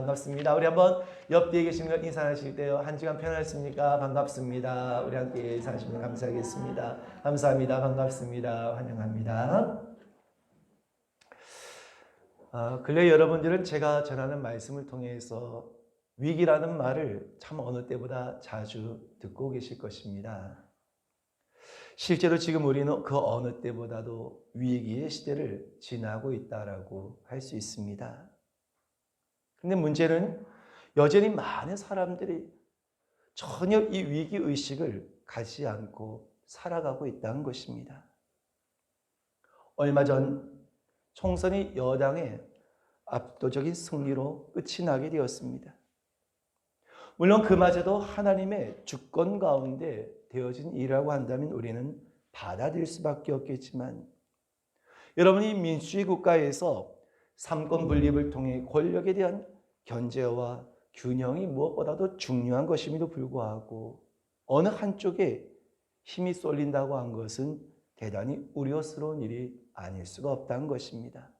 반갑습니다. 우리 한번 옆뒤에 계신 분 인사하실 때요. 한 주간 편안했습니까? 반갑습니다. 우리 함께 인사하시면 감사하겠습니다. 감사합니다. 반갑습니다. 환영합니다. 근래 여러분들은 제가 전하는 말씀을 통해서 위기라는 말을 참 어느 때보다 자주 듣고 계실 것입니다. 실제로 지금 우리는 그 어느 때보다도 위기의 시대를 지나고 있다라고 할 수 있습니다. 그런데 문제는 여전히 많은 사람들이 전혀 이 위기의식을 가지지 않고 살아가고 있다는 것입니다. 얼마 전 총선이 여당의 압도적인 승리로 끝이 나게 되었습니다. 물론 그마저도 하나님의 주권 가운데 되어진 일이라고 한다면 우리는 받아들일 수밖에 없겠지만, 여러분이 민주주의 국가에서 삼권 분립을 통해 권력에 대한 견제와 균형이 무엇보다도 중요한 것임에도 불구하고 어느 한쪽에 힘이 쏠린다고 한 것은 대단히 우려스러운 일이 아닐 수가 없다는 것입니다.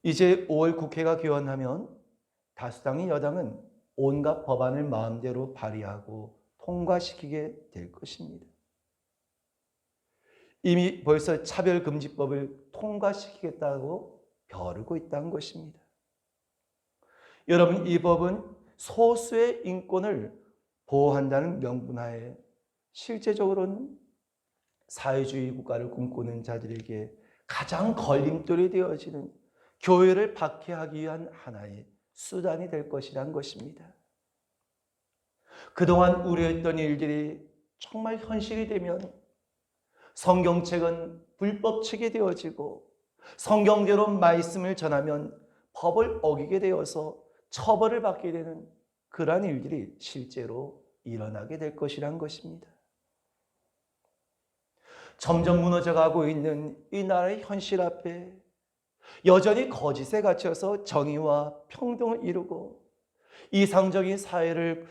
이제 5월 국회가 개원하면 다수당의 여당은 온갖 법안을 마음대로 발의하고 통과시키게 될 것입니다. 이미 벌써 차별금지법을 통과시키겠다고 벼르고 있다는 것입니다. 여러분, 이 법은 소수의 인권을 보호한다는 명분하에 실제적으로는 사회주의 국가를 꿈꾸는 자들에게 가장 걸림돌이 되어지는 교회를 박해하기 위한 하나의 수단이 될 것이란 것입니다. 그동안 우려했던 일들이 정말 현실이 되면 성경책은 불법책이 되어지고 성경대로 말씀을 전하면 법을 어기게 되어서 처벌을 받게 되는 그러한 일들이 실제로 일어나게 될 것이란 것입니다. 점점 무너져가고 있는 이 나라의 현실 앞에 여전히 거짓에 갇혀서 정의와 평등을 이루고 이상적인 사회를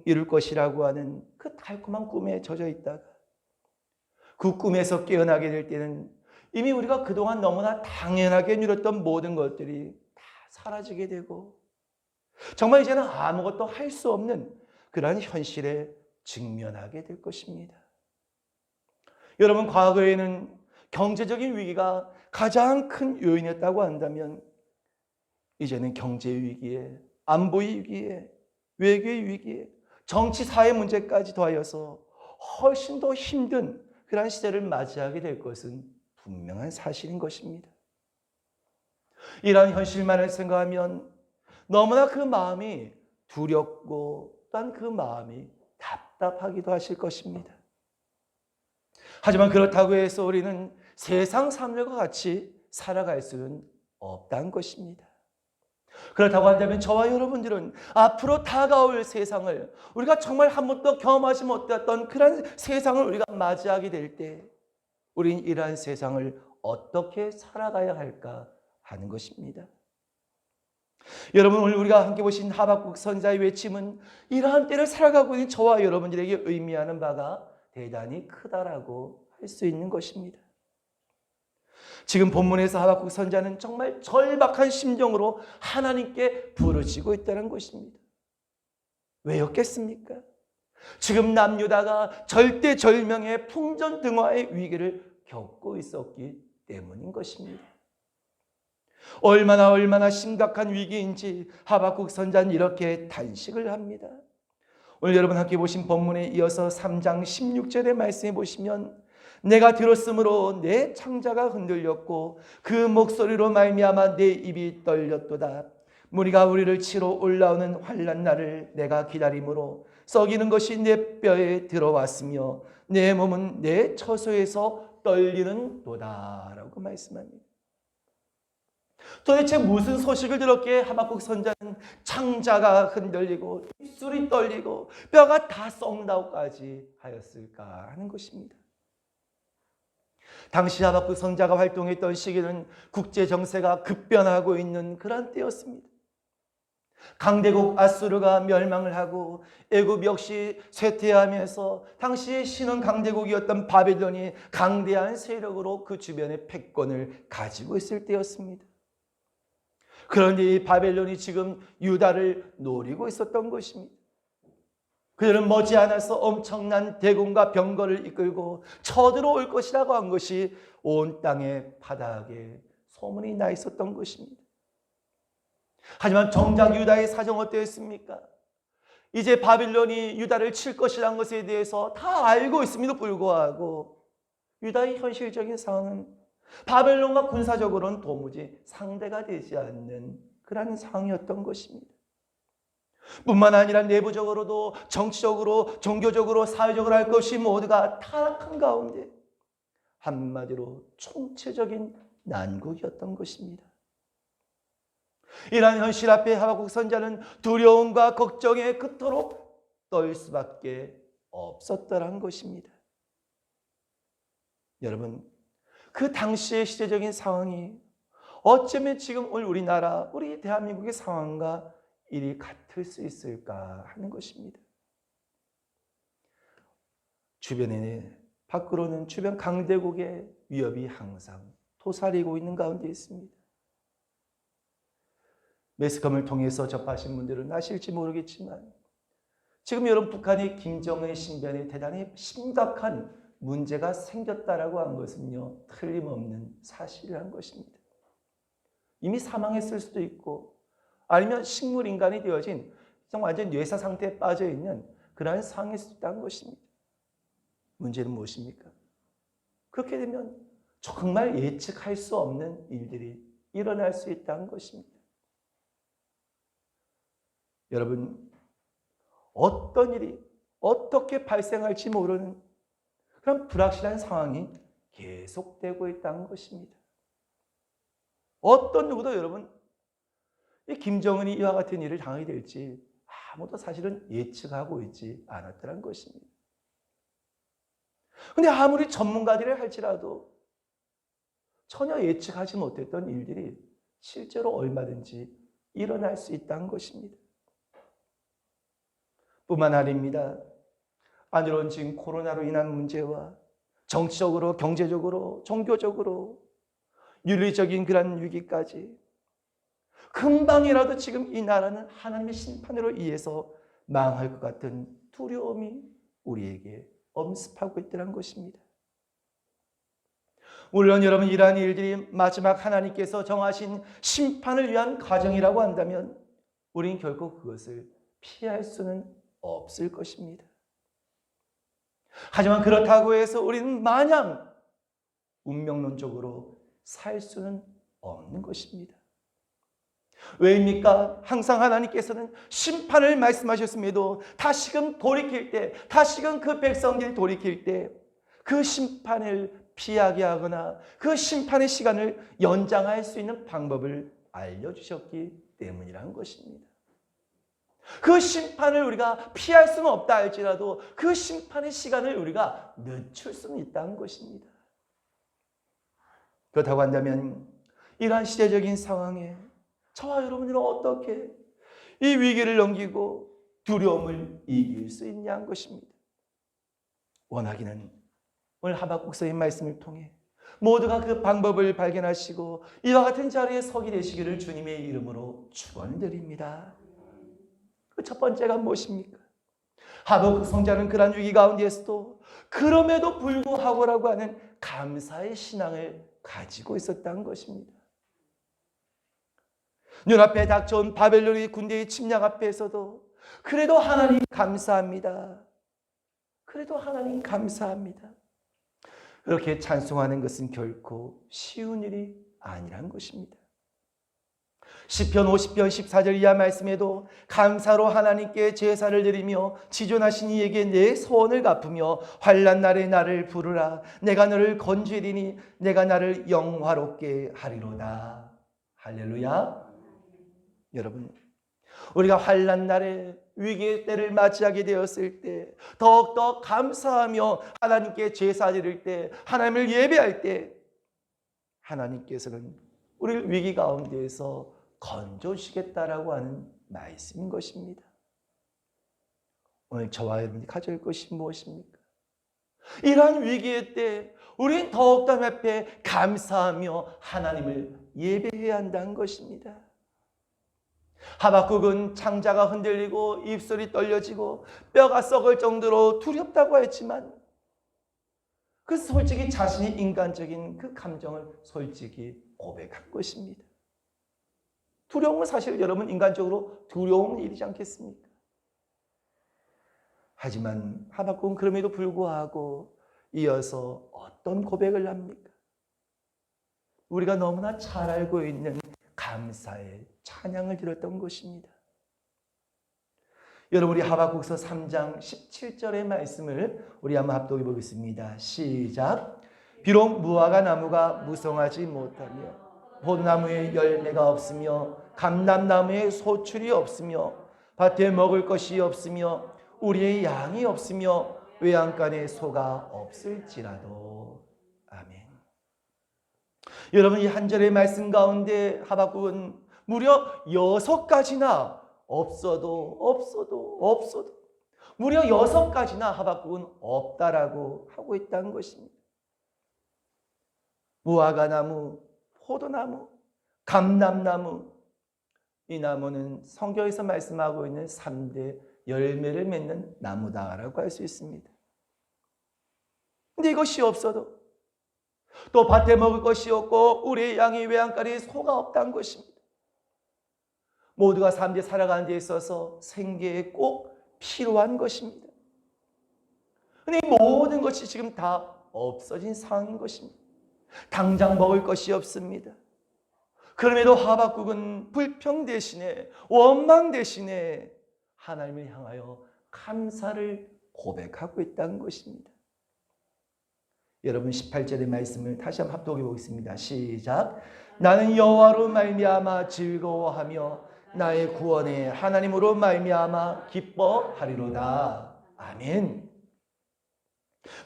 이룰 것이라고 하는 그 달콤한 꿈에 젖어 있다가 그 꿈에서 깨어나게 될 때는 이미 우리가 그동안 너무나 당연하게 누렸던 모든 것들이 다 사라지게 되고 정말 이제는 아무것도 할 수 없는 그러한 현실에 직면하게 될 것입니다. 여러분, 과거에는 경제적인 위기가 가장 큰 요인이었다고 한다면 이제는 경제 위기에, 안보의 위기에, 외교의 위기에, 정치 사회 문제까지 더하여서 훨씬 더 힘든 그러한 시대를 맞이하게 될 것은 분명한 사실인 것입니다. 이러한 현실만을 생각하면 너무나 그 마음이 두렵고 또한 그 마음이 답답하기도 하실 것입니다. 하지만 그렇다고 해서 우리는 세상 사람들과 같이 살아갈 수는 없다는 것입니다. 그렇다고 한다면 저와 여러분들은 앞으로 다가올 세상을, 우리가 정말 한 번도 경험하지 못했던 그런 세상을 우리가 맞이하게 될 때 우리는 이러한 세상을 어떻게 살아가야 할까 하는 것입니다. 여러분, 오늘 우리가 함께 보신 하박국 선지자의 외침은 이러한 때를 살아가고 있는 저와 여러분들에게 의미하는 바가 대단히 크다라고 할 수 있는 것입니다. 지금 본문에서 하박국 선지자는 정말 절박한 심정으로 하나님께 부르짖고 있다는 것입니다. 왜였겠습니까? 지금 남유다가 절대절명의 풍전등화의 위기를 겪고 있었기 때문인 것입니다. 얼마나 심각한 위기인지 하박국 선지자는 이렇게 단식을 합니다. 오늘 여러분 함께 보신 본문에 이어서 3장 16절의 말씀에 보시면 내가 들었으므로 내 창자가 흔들렸고 그 목소리로 말미암아 내 입이 떨렸도다. 무리가 우리를 치러 올라오는 환난 날을 내가 기다림으로 썩이는 것이 내 뼈에 들어왔으며 내 몸은 내 처소에서 떨리는 도다 라고 말씀합니다. 도대체 무슨 소식을 들었기에 하박국 선지자는 창자가 흔들리고 입술이 떨리고 뼈가 다 썩나오까지 하였을까 하는 것입니다. 당시 하박국 선지자가 활동했던 시기는 국제 정세가 급변하고 있는 그런 때였습니다. 강대국 아수르가 멸망을 하고 애굽 역시 쇠퇴하면서 당시의 신흥 강대국이었던 바벨론이 강대한 세력으로 그 주변의 패권을 가지고 있을 때였습니다. 그런데 이 바벨론이 지금 유다를 노리고 있었던 것입니다. 그들은 머지않아서 엄청난 대군과 병거를 이끌고 쳐들어올 것이라고 한 것이 온 땅의 바닥에 소문이 나 있었던 것입니다. 하지만 정작 유다의 사정은 어땠습니까? 이제 바빌론이 유다를 칠 것이라는 것에 대해서 다 알고 있음에도 불구하고 유다의 현실적인 상황은 바벨론과 군사적으로는 도무지 상대가 되지 않는 그런 상황이었던 것입니다. 뿐만 아니라 내부적으로도 정치적으로, 종교적으로, 사회적으로 할 것이 모두가 타락한 가운데 한마디로 총체적인 난국이었던 것입니다. 이러한 현실 앞에 하박국 선지자는 두려움과 걱정에 그토록 떨 수밖에 없었더란 것입니다. 여러분, 그 당시의 시대적인 상황이 어쩌면 지금 우리나라, 우리 대한민국의 상황과 일이 같을 수 있을까 하는 것입니다. 주변에, 밖으로는 주변 강대국의 위협이 항상 도사리고 있는 가운데 있습니다. 매스컴을 통해서 접하신 분들은 아실지 모르겠지만 지금 여러분 북한이 김정은의 신변에 대단히 심각한 문제가 생겼다라고 한 것은요, 틀림없는 사실이라는 것입니다. 이미 사망했을 수도 있고 아니면 식물인간이 되어진 완전 뇌사 상태에 빠져 있는 그러한 상황일 수도 있다는 것입니다. 문제는 무엇입니까? 그렇게 되면 정말 예측할 수 없는 일들이 일어날 수 있다는 것입니다. 여러분, 어떤 일이 어떻게 발생할지 모르는 그런 불확실한 상황이 계속되고 있다는 것입니다. 어떤 누구도 여러분, 이 김정은이 이와 같은 일을 당하게 될지 아무도 사실은 예측하고 있지 않았다는 것입니다. 그런데 아무리 전문가들이 할지라도 전혀 예측하지 못했던 일들이 실제로 얼마든지 일어날 수 있다는 것입니다. 뿐만 아닙니다. 아니론 지금 코로나로 인한 문제와 정치적으로, 경제적으로, 종교적으로, 윤리적인 그런 위기까지 금방이라도 지금 이 나라는 하나님의 심판으로 인해서 망할 것 같은 두려움이 우리에게 엄습하고 있다는 것입니다. 물론 여러분, 이러한 일들이 마지막 하나님께서 정하신 심판을 위한 과정이라고 한다면 우리는 결코 그것을 피할 수는 없을 것입니다. 하지만 그렇다고 해서 우리는 마냥 운명론적으로 살 수는 없는 것입니다. 왜입니까? 항상 하나님께서는 심판을 말씀하셨음에도 다시금 돌이킬 때, 다시금 그 백성들이 돌이킬 때 그 심판을 피하게 하거나 그 심판의 시간을 연장할 수 있는 방법을 알려주셨기 때문이라는 것입니다. 그 심판을 우리가 피할 수는 없다 할지라도 그 심판의 시간을 우리가 늦출 수는 있다는 것입니다. 그렇다고 한다면 이러한 시대적인 상황에 저와 여러분들은 어떻게 이 위기를 넘기고 두려움을 이길 수 있냐는 것입니다. 원하기는 오늘 하박국서의 말씀을 통해 모두가 그 방법을 발견하시고 이와 같은 자리에 서게 되시기를 주님의 이름으로 축원드립니다. 그 첫 번째가 무엇입니까? 하박국 선지자는 그러한 위기 가운데에서도 그럼에도 불구하고라고 하는 감사의 신앙을 가지고 있었다는 것입니다. 눈앞에 닥쳐온 바벨론의 군대의 침략 앞에서도 그래도 하나님 감사합니다. 그래도 하나님 감사합니다. 그렇게 찬송하는 것은 결코 쉬운 일이 아니란 것입니다. 시편 50편 14절 이하 말씀에도 감사로 하나님께 제사를 드리며 지존하신 이에게 내 소원을 갚으며 환난 날에 나를 부르라. 내가 너를 건지리니 내가 나를 영화롭게 하리로다. 할렐루야. 여러분, 우리가 환난 날에 위기의 때를 맞이하게 되었을 때 더욱더 감사하며 하나님께 제사 드릴 때, 하나님을 예배할 때 하나님께서는 우리를 위기 가운데에서 건져주시겠다라고 하는 말씀인 것입니다. 오늘 저와 여러분이 가질 것이 무엇입니까? 이러한 위기의 때 우리는 더욱더 앞에 감사하며 하나님을 예배해야 한다는 것입니다. 하박국은 창자가 흔들리고 입술이 떨려지고 뼈가 썩을 정도로 두렵다고 했지만 그 솔직히 자신이 인간적인 그 감정을 솔직히 고백한 것입니다. 두려움은 사실 여러분 인간적으로 두려운 일이지 않겠습니까? 하지만 하박국은 그럼에도 불구하고 이어서 어떤 고백을 합니까? 우리가 너무나 잘 알고 있는 감사의 찬양을 드렸던 것입니다. 여러분, 우리 하박국서 3장 17절의 말씀을 우리 한번 합독해 보겠습니다. 시작. 비록 무화과 나무가 무성하지 못하며 폿나무에 열매가 없으며 감람나무에 소출이 없으며 밭에 먹을 것이 없으며 우리의 양이 없으며 외양간에 소가 없을지라도. 아멘. 여러분, 이 한 절의 말씀 가운데 하박국은 무려 6가지나 없어도 무려 6가지나 하박국은 없다라고 하고 있다는 것입니다. 무화과나무, 포도나무, 감람나무, 이 나무는 성경에서 말씀하고 있는 3대 열매를 맺는 나무다라고 할 수 있습니다. 근데 이것이 없어도 또 밭에 먹을 것이 없고 우리의 양이 외양간에 소가 없다는 것입니다. 모두가 삶에 살아가는 데 있어서 생계에 꼭 필요한 것입니다. 근데 모든 것이 지금 다 없어진 상황인 것입니다. 당장 먹을 것이 없습니다. 그럼에도 하박국은 불평 대신에 원망 대신에 하나님을 향하여 감사를 고백하고 있다는 것입니다. 여러분, 18절의 말씀을 다시 한번 합독해 보겠습니다. 시작. 나는 여호와로 말미암아 즐거워하며 나의 구원의 하나님으로 말미암아 기뻐하리로다. 아멘.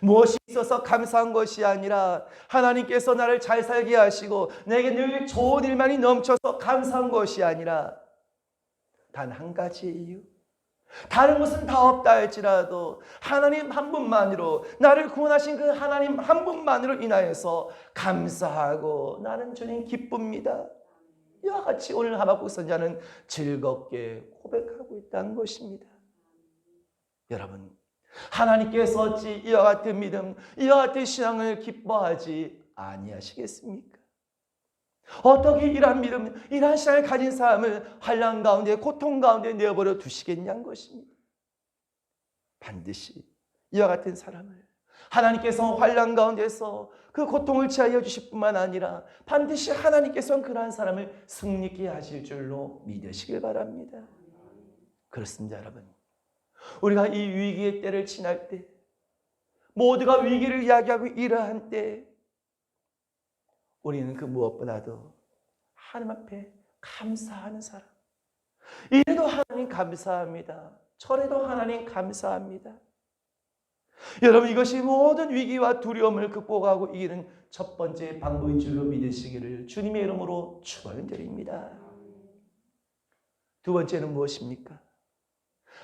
무엇이 있어서 감사한 것이 아니라 하나님께서 나를 잘 살게 하시고 내게 늘 좋은 일만이 넘쳐서 감사한 것이 아니라 단 한 가지의 이유, 다른 것은 다 없다 할지라도 하나님 한 분만으로, 나를 구원하신 그 하나님 한 분만으로 인하여서 감사하고 나는 주님 기쁩니다. 이와 같이 오늘 하박국 선지자는 즐겁게 고백하고 있다는 것입니다. 여러분, 하나님께서 어찌 이와 같은 믿음, 이와 같은 신앙을 기뻐하지 아니하시겠습니까? 어떻게 이러한 믿음, 이러한 신앙을 가진 사람을 환난 가운데, 고통 가운데 내어버려 두시겠냐는 것입니다. 반드시 이와 같은 사람을 하나님께서 환난 가운데서 그 고통을 취하여 주실 뿐만 아니라 반드시 하나님께서는 그러한 사람을 승리케 하실 줄로 믿으시길 바랍니다. 그렇습니다, 여러분. 우리가 이 위기의 때를 지날 때, 모두가 위기를 이야기하고 이러한 때, 우리는 그 무엇보다도 하나님 앞에 감사하는 사람. 이래도 하나님 감사합니다. 저래도 하나님 감사합니다. 여러분, 이것이 모든 위기와 두려움을 극복하고 이기는 첫 번째 방법인 줄로 믿으시기를 주님의 이름으로 축원드립니다. 두 번째는 무엇입니까?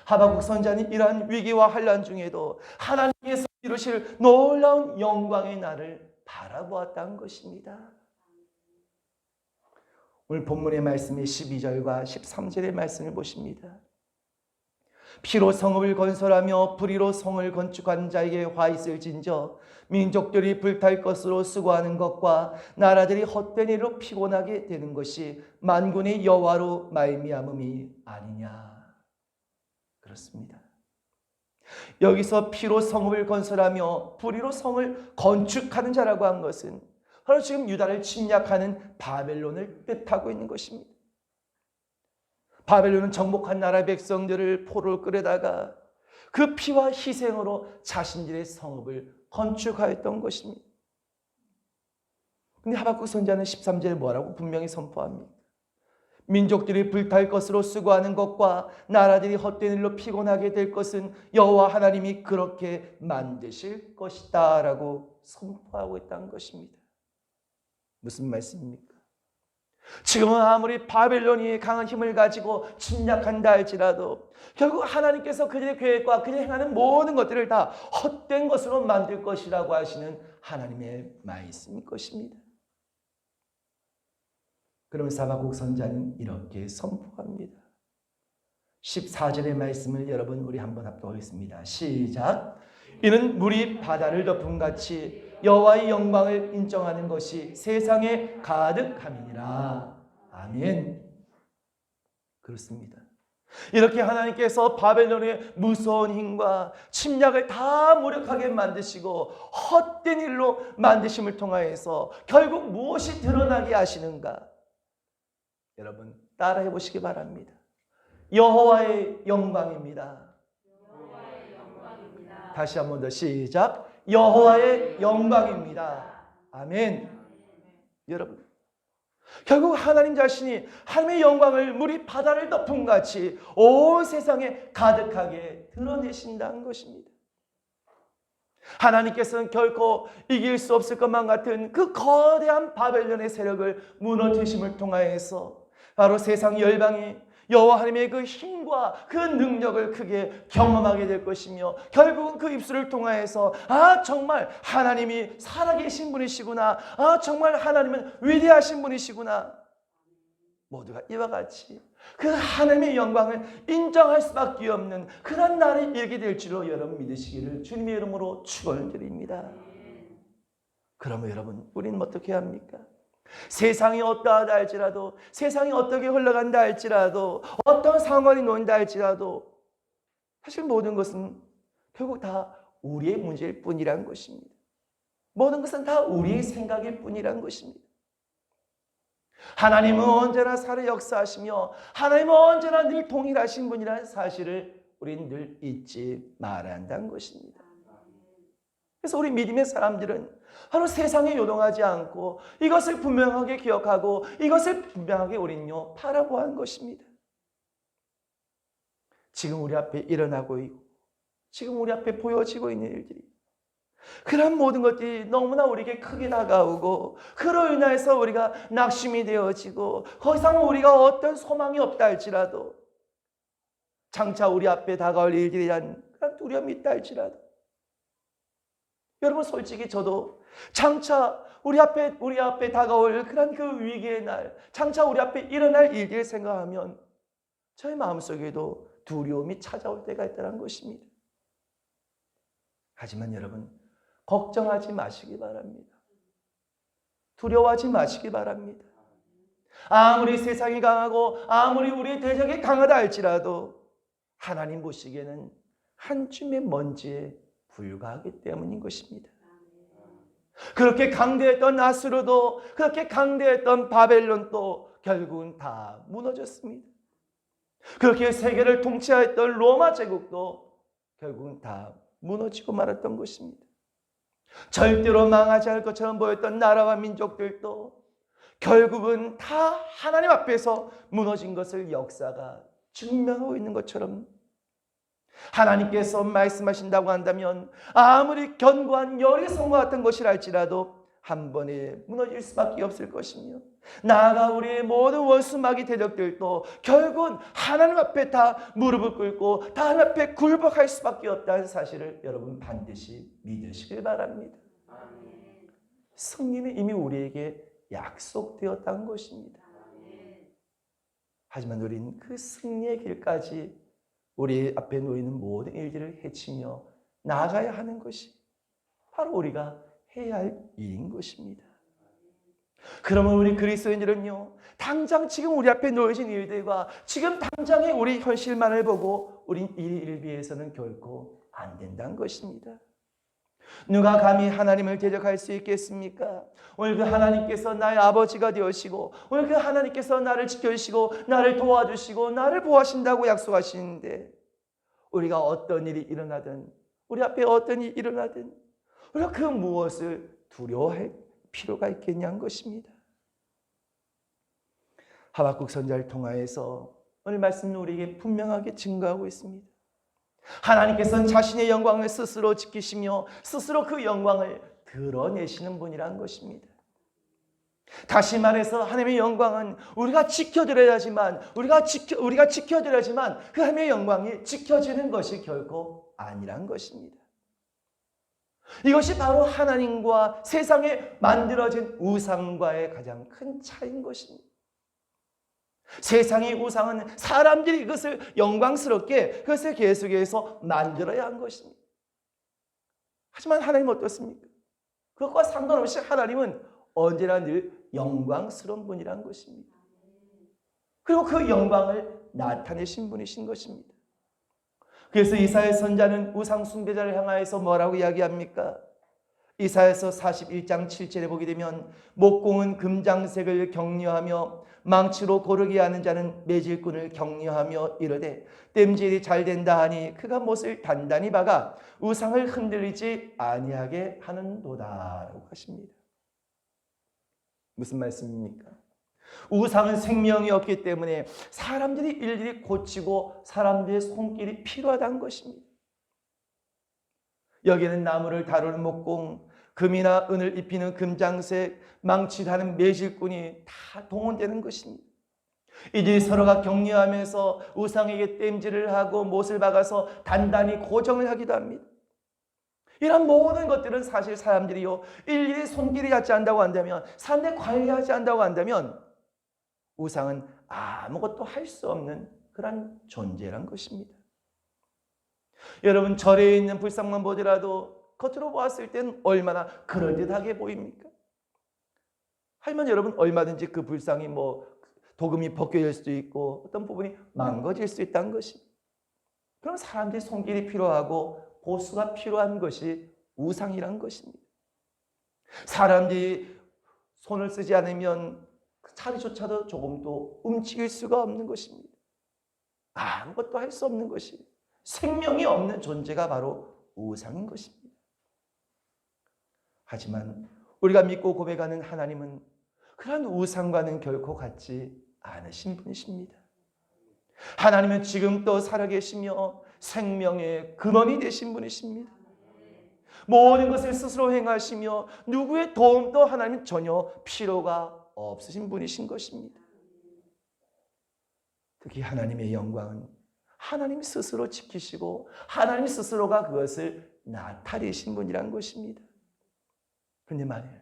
하박국 선지자는 이러한 위기와 환난 중에도 하나님께서 이루실 놀라운 영광의 날을 바라보았다는 것입니다. 오늘 본문의 말씀이 12절과 13절의 말씀을 보십니다. 피로 성읍을 건설하며 불의로 성을 건축한 자에게 화 있을진저 민족들이 불탈 것으로 수고하는 것과 나라들이 헛된 일로 피곤하게 되는 것이 만군의 여호와로 말미암음이 아니냐. 그렇습니다. 여기서 피로 성읍을 건설하며 불의로 성을 건축하는 자라고 한 것은 바로 지금 유다를 침략하는 바벨론을 뜻하고 있는 것입니다. 바벨론은 정복한 나라 백성들을 포로로 끌어다가 그 피와 희생으로 자신들의 성읍을 건축하였던 것입니다. 그런데 하박국 선지자는 13절에 뭐라고 분명히 선포합니다. 민족들이 불탈 것으로 수고하는 것과 나라들이 헛된 일로 피곤하게 될 것은 여호와 하나님이 그렇게 만드실 것이다 라고 선포하고 있다는 것입니다. 무슨 말씀입니까? 지금은 아무리 바벨론이 강한 힘을 가지고 침략한다 할지라도 결국 하나님께서 그들의 계획과 그들이 행하는 모든 것들을 다 헛된 것으로 만들 것이라고 하시는 하나님의 말씀일 것입니다. 그러면서 하박국 선지자는 이렇게 선포합니다. 14절의 말씀을 여러분 우리 한번 합독하겠습니다. 시작. 이는 물이 바다를 덮은 같이 여호와의 영광을 인정하는 것이 세상에 가득함이니라. 아멘. 그렇습니다. 이렇게 하나님께서 바벨론의 무서운 힘과 침략을 다 무력하게 만드시고 헛된 일로 만드심을 통하여서 결국 무엇이 드러나게 하시는가? 여러분 따라해 보시기 바랍니다. 여호와의 영광입니다. 다시 한 번 더 시작. 여호와의 영광입니다. 아멘. 여러분 결국 하나님 자신이 하나님의 영광을 물이 바다를 덮은 같이 온 세상에 가득하게 드러내신다는 것입니다. 하나님께서는 결코 이길 수 없을 것만 같은 그 거대한 바벨론의 세력을 무너뜨리심을 통하여서 바로 세상 열방이 여호와 하나님의 그 힘과 그 능력을 크게 경험하게 될 것이며 결국은 그 입술을 통하여서 정말 하나님이 살아계신 분이시구나, 정말 하나님은 위대하신 분이시구나, 모두가 이와 같이 그 하나님의 영광을 인정할 수밖에 없는 그런 날이 이르게 될 줄로 여러분 믿으시기를 주님의 이름으로 축원드립니다. 그러면 여러분 우리는 어떻게 합니까? 세상이 어떠하다 할지라도, 세상이 어떻게 흘러간다 할지라도, 어떤 상황이 놓인다 할지라도 사실 모든 것은 결국 다 우리의 문제일 뿐이란 것입니다. 모든 것은 다 우리의 생각일 뿐이란 것입니다. 하나님은 언제나 살아 역사하시며 하나님은 언제나 늘 동일하신 분이라는 사실을 우리는 늘 잊지 말아야 한다는 것입니다. 그래서 우리 믿음의 사람들은 바로 세상에 요동하지 않고 이것을 분명하게 기억하고 이것을 분명하게 우리는요 바라보는 것입니다. 지금 우리 앞에 일어나고 있고 지금 우리 앞에 보여지고 있는 일들이, 그런 모든 것들이 너무나 우리에게 크게 다가오고 그로 인해서 우리가 낙심이 되어지고 더 이상 우리가 어떤 소망이 없다 할지라도, 장차 우리 앞에 다가올 일들에 대한 그런 두려움이 있다 할지라도, 여러분 솔직히 저도 장차 우리 앞에 다가올 그런 그 위기의 날, 장차 우리 앞에 일어날 일들을 생각하면 저의 마음속에도 두려움이 찾아올 때가 있다는 것입니다. 하지만 여러분 걱정하지 마시기 바랍니다. 두려워하지 마시기 바랍니다. 아무리 세상이 강하고 아무리 우리의 대적이 강하다 할지라도 하나님 보시기에는 한 줌의 먼지에 불과하기 때문인 것입니다. 그렇게 강대했던 아수르도, 그렇게 강대했던 바벨론도 결국은 다 무너졌습니다. 그렇게 세계를 통치하였던 로마 제국도 결국은 다 무너지고 말았던 것입니다. 절대로 망하지 않을 것처럼 보였던 나라와 민족들도 결국은 다 하나님 앞에서 무너진 것을 역사가 증명하고 있는 것처럼, 하나님께서 말씀하신다고 한다면 아무리 견고한 여리성과 같은 것이라 할지라도 한 번에 무너질 수밖에 없을 것이며, 나아가 우리의 모든 원수마귀 대적들도 결국은 하나님 앞에 다 무릎을 꿇고 다 하나님 앞에 굴복할 수밖에 없다는 사실을 여러분 반드시 믿으시길 바랍니다. 승리는 이미 우리에게 약속되었다는 것입니다. 하지만 우리는 그 승리의 길까지 우리 앞에 놓이는 모든 일들을 헤치며 나아가야 하는 것이 바로 우리가 해야 할 일인 것입니다. 그러면 우리 그리스도인들은요, 당장 지금 우리 앞에 놓여진 일들과 지금 당장의 우리 현실만을 보고 우린 이 일을 위해서는 결코 안 된다는 것입니다. 누가 감히 하나님을 대적할 수 있겠습니까? 오늘 그 하나님께서 나의 아버지가 되시고 오늘 그 하나님께서 나를 지켜주시고 나를 도와주시고 나를 보호하신다고 약속하시는데, 우리가 어떤 일이 일어나든 우리 앞에 어떤 일이 일어나든 우리가 그 무엇을 두려워할 필요가 있겠냐는 것입니다. 하박국 선지자를 통하여서 오늘 말씀은 우리에게 분명하게 증거하고 있습니다. 하나님께서는 자신의 영광을 스스로 지키시며 스스로 그 영광을 드러내시는 분이라는 것입니다. 다시 말해서 하나님의 영광은 우리가 지켜드려야지만 우리가 지켜드려야지만 그 하나님의 영광이 지켜지는 것이 결코 아니란 것입니다. 이것이 바로 하나님과 세상에 만들어진 우상과의 가장 큰 차이인 것입니다. 세상의 우상은 사람들이 그것을 영광스럽게 그것을 계속해서 만들어야 한 것입니다. 하지만 하나님은 어떻습니까? 그것과 상관없이 하나님은 언제나 늘 영광스러운 분이라는 것입니다. 그리고 그 영광을 나타내신 분이신 것입니다. 그래서 이사야 선자는 우상 숭배자를 향하여서 뭐라고 이야기합니까? 이사야서 41장 7절에 보게 되면 목공은 금장색을 격려하며 망치로 고르게 하는 자는 매질꾼을 격려하며 이르되 땜질이 잘 된다 하니 그가 못을 단단히 박아 우상을 흔들리지 아니하게 하는도다라고 하십니다. 무슨 말씀입니까? 우상은 생명이 없기 때문에 사람들이 일일이 고치고 사람들의 손길이 필요하다는 것입니다. 여기에는 나무를 다루는 목공, 금이나 은을 입히는 금장색, 망치하는 매질꾼이 다 동원되는 것입니다. 이들이 서로가 격려하면서 우상에게 땜질을 하고 못을 박아서 단단히 고정을 하기도 합니다. 이런 모든 것들은 사실 사람들이요 일일이 손길이 닿지 않는다고 한다면, 사람들이 관리하지 않는다고 한다면 우상은 아무것도 할 수 없는 그런 존재란 것입니다. 여러분, 절에 있는 불상만 보더라도 겉으로 보았을 때는 얼마나 그럴듯하게 보입니까? 하지만 여러분, 얼마든지 그 불상이 도금이 벗겨질 수도 있고 어떤 부분이 망가질 수 있다는 것입니다. 그럼 사람들이 손길이 필요하고 보수가 필요한 것이 우상이란 것입니다. 사람들이 손을 쓰지 않으면 자리조차도 조금도 움직일 수가 없는 것입니다. 아무것도 할 수 없는 것이, 생명이 없는 존재가 바로 우상인 것입니다. 하지만 우리가 믿고 고백하는 하나님은 그런 우상과는 결코 같지 않으신 분이십니다. 하나님은 지금도 살아계시며 생명의 근원이 되신 분이십니다. 모든 것을 스스로 행하시며 누구의 도움도 하나님은 전혀 필요가 없으신 분이신 것입니다. 특히 하나님의 영광은 하나님 스스로 지키시고 하나님 스스로가 그것을 나타내신 분이란 것입니다. 그런데 말이에요,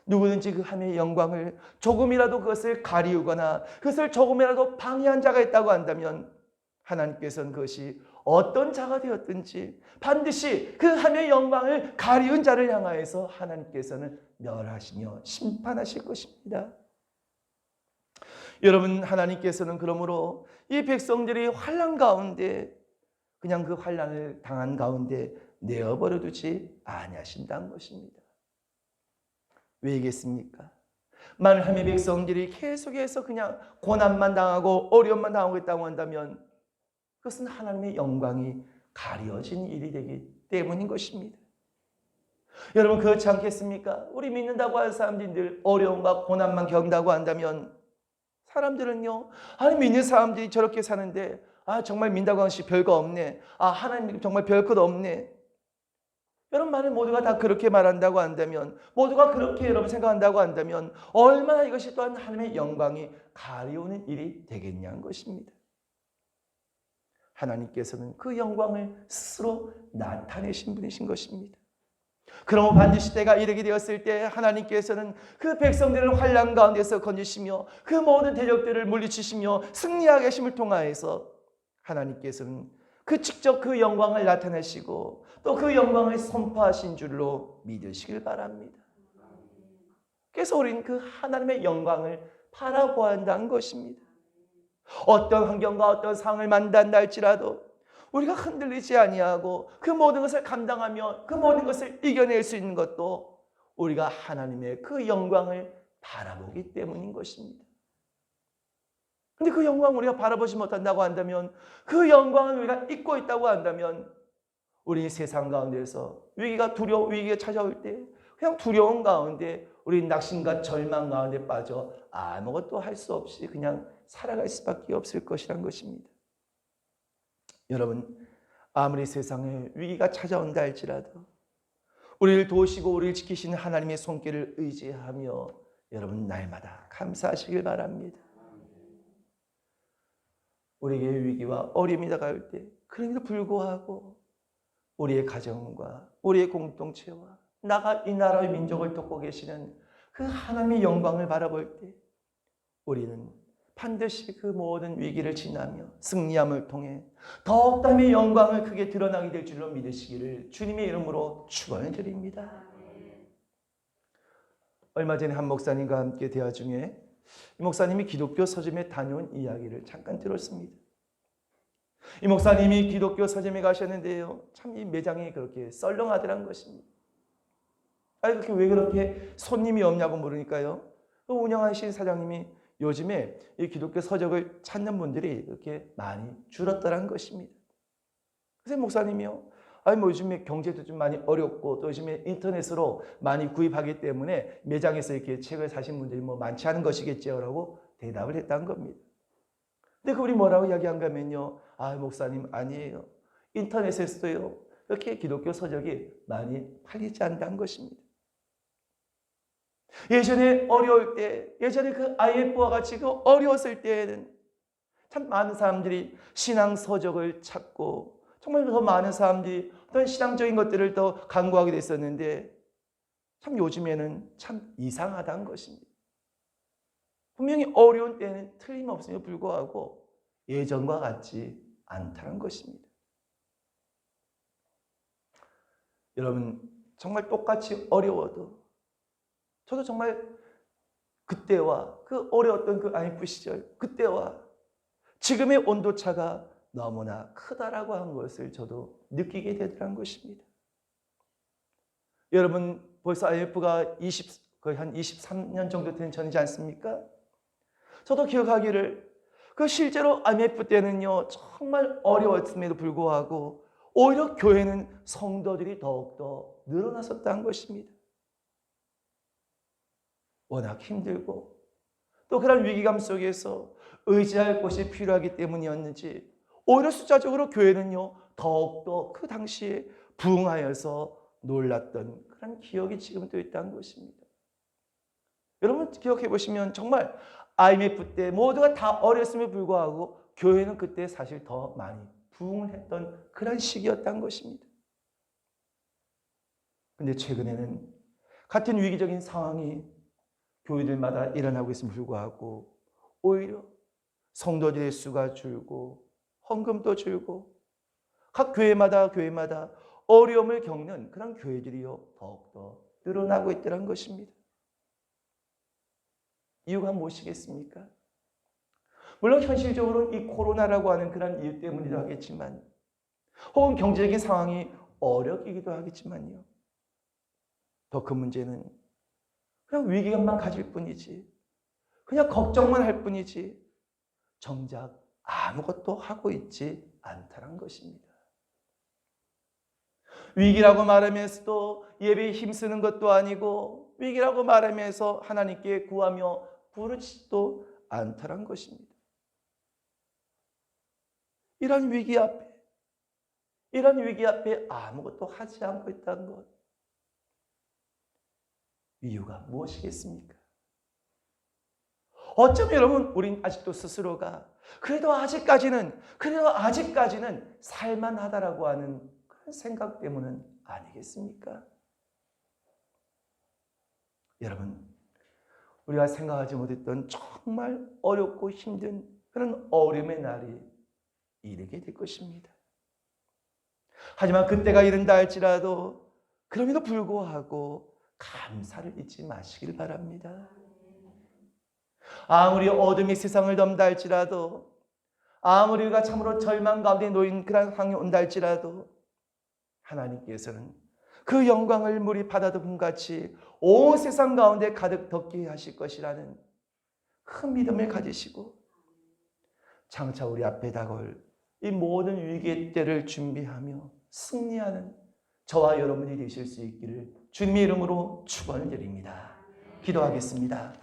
누구든지 그 하나님의 영광을 조금이라도 그것을 가리우거나 그것을 조금이라도 방해한 자가 있다고 한다면 하나님께서는 그것이 어떤 자가 되었든지 반드시 그 하나님의 영광을 가리운 자를 향하여서 하나님께서는 멸하시며 심판하실 것입니다. 여러분, 하나님께서는 그러므로 이 백성들이 환난 가운데 그냥 그 환난을 당한 가운데 내어버려 두지 아니하신다는 것입니다. 왜겠습니까? 만일 하나님의 백성들이 계속해서 그냥 고난만 당하고 어려움만 당하고 있다고 한다면 그것은 하나님의 영광이 가려진 일이 되기 때문인 것입니다. 여러분, 그렇지 않겠습니까? 우리 믿는다고 하는 사람들이 늘 어려움과 고난만 겪는다고 한다면 사람들은요, 아니 믿는 사람들이 저렇게 사는데 정말 믿는다고 하는 것이 별거 없네. 하나님 정말 별것 없네. 여러분, 만약 모두가 다 그렇게 말한다고 한다면, 모두가 그렇게 여러분 생각한다고 한다면 얼마나 이것이 또한 하나님의 영광이 가려우는 일이 되겠냐는 것입니다. 하나님께서는 그 영광을 스스로 나타내신 분이신 것입니다. 그러므로 반드시 때가 이르게 되었을 때 하나님께서는 그 백성들을 환난 가운데서 건지시며 그 모든 대적들을 물리치시며 승리하게 하심을 통하여서 하나님께서는 직접 그 영광을 나타내시고 또 그 영광을 선포하신 줄로 믿으시길 바랍니다. 그래서 우리는 그 하나님의 영광을 바라보아야 한다는 것입니다. 어떤 환경과 어떤 상황을 만난다 할지라도 우리가 흔들리지 아니하고 그 모든 것을 감당하며 그 모든 것을 이겨낼 수 있는 것도 우리가 하나님의 그 영광을 바라보기 때문인 것입니다. 그런데 그 영광을 우리가 바라보지 못한다고 한다면, 그 영광을 우리가 잊고 있다고 한다면 우리 세상 가운데서 위기가 찾아올 때 그냥 두려움 가운데 우리 낙심과 절망 가운데 빠져 아무것도 할 수 없이 그냥 살아갈 수밖에 없을 것이란 것입니다. 여러분, 아무리 세상에 위기가 찾아온다 할지라도 우리를 도우시고 우리를 지키시는 하나님의 손길을 의지하며 여러분 날마다 감사하시길 바랍니다. 우리에게 위기와 어려움이 다가올 때 그럼에도 불구하고 우리의 가정과 우리의 공동체와 이 나라의 민족을 돕고 계시는 그 하나님의 영광을 바라볼 때 우리는 반드시 그 모든 위기를 지나며 승리함을 통해 더욱 담의 영광을 크게 드러나게 될 줄로 믿으시기를 주님의 이름으로 축원을 드립니다. 얼마 전에 한 목사님과 함께 대화 중에 이 목사님이 기독교 서점에 다녀온 이야기를 잠깐 들었습니다. 이 목사님이 기독교 서점에 가셨는데요, 참 이 매장이 그렇게 썰렁하더란 것입니다. 그렇게 왜 그렇게 손님이 없냐고 물으니까요, 그 운영하신 사장님이 요즘에 이 기독교 서적을 찾는 분들이 이렇게 많이 줄었다는 것입니다. 그래서 목사님이요, 뭐 요즘에 경제도 좀 많이 어렵고 또 요즘에 인터넷으로 많이 구입하기 때문에 매장에서 이렇게 책을 사신 분들이 뭐 많지 않은 것이겠죠 라고 대답을 했다는 겁니다. 근데 그분이 뭐라고 이야기한가 하면요, 목사님 아니에요. 인터넷에서도요 이렇게 기독교 서적이 많이 팔리지 않는다는 것입니다. 예전에 어려울 때, 예전에 그 IMF와 같이 그 어려웠을 때에는 참 많은 사람들이 신앙 서적을 찾고 정말 더 많은 사람들이 어떤 신앙적인 것들을 더 강구하게 됐었는데 참 요즘에는 참 이상하다는 것입니다. 분명히 어려운 때는 틀림없음에도 불구하고 예전과 같지 않다는 것입니다. 여러분, 정말 똑같이 어려워도 저도 정말 그때와 그 어려웠던 그 IMF 시절, 그때와 지금의 온도차가 너무나 크다라고 하는 것을 저도 느끼게 되더란 것입니다. 여러분, 벌써 IMF가 거의 한 23년 정도 된 전이지 않습니까? 저도 기억하기를 그 실제로 IMF 때는요 정말 어려웠음에도 불구하고 오히려 교회는 성도들이 더욱더 늘어났었다는 것입니다. 워낙 힘들고 또 그런 위기감 속에서 의지할 곳이 필요하기 때문이었는지 오히려 숫자적으로 교회는요 더욱더 그 당시에 부흥하여서 놀랐던 그런 기억이 지금도 있다는 것입니다. 여러분 기억해 보시면 정말 IMF 때 모두가 다 어렸음에 불구하고 교회는 그때 사실 더 많이 부흥을 했던 그런 시기였다는 것입니다. 그런데 최근에는 같은 위기적인 상황이 교회들마다 일어나고 있음에 불구하고 오히려 성도들의 수가 줄고 헌금도 줄고 각 교회마다 어려움을 겪는 그런 교회들이요 더욱더 늘어나고 있다는 것입니다. 이유가 무엇이겠습니까? 물론 현실적으로는 이 코로나라고 하는 그런 이유 때문이기도 하겠지만 혹은 경제적인 상황이 어렵기도 하겠지만요. 더 큰 문제는 그냥 위기감만 가질 뿐이지 그냥 걱정만 할 뿐이지 정작 아무것도 하고 있지 않다는 것입니다. 위기라고 말하면서도 예배에 힘쓰는 것도 아니고 위기라고 말하면서 하나님께 구하며 부르지도 않다는 것입니다. 이런 위기 앞에 아무것도 하지 않고 있다는 것. 이유가 무엇이겠습니까? 어쩌면 여러분 우린 아직도 스스로가 그래도 아직까지는 살만하다라고 하는 그런 생각 때문은 아니겠습니까? 여러분 우리가 생각하지 못했던 정말 어렵고 힘든 그런 어려움의 날이 이르게 될 것입니다. 하지만 그때가 이른다 할지라도 그럼에도 불구하고 감사를 잊지 마시길 바랍니다. 아무리 어둠이 세상을 덮는다 할지라도 아무리 우리가 참으로 절망 가운데 놓인 그런 상황이 온다 할지라도 하나님께서는 그 영광을 물이 바다덮음 같이 온 세상 가운데 가득 덮게 하실 것이라는 큰 믿음을 가지시고 장차 우리 앞에 다가올 이 모든 위기의 때를 준비하며 승리하는 저와 여러분이 되실 수 있기를 주님의 이름으로 축원을 드립니다. 기도하겠습니다.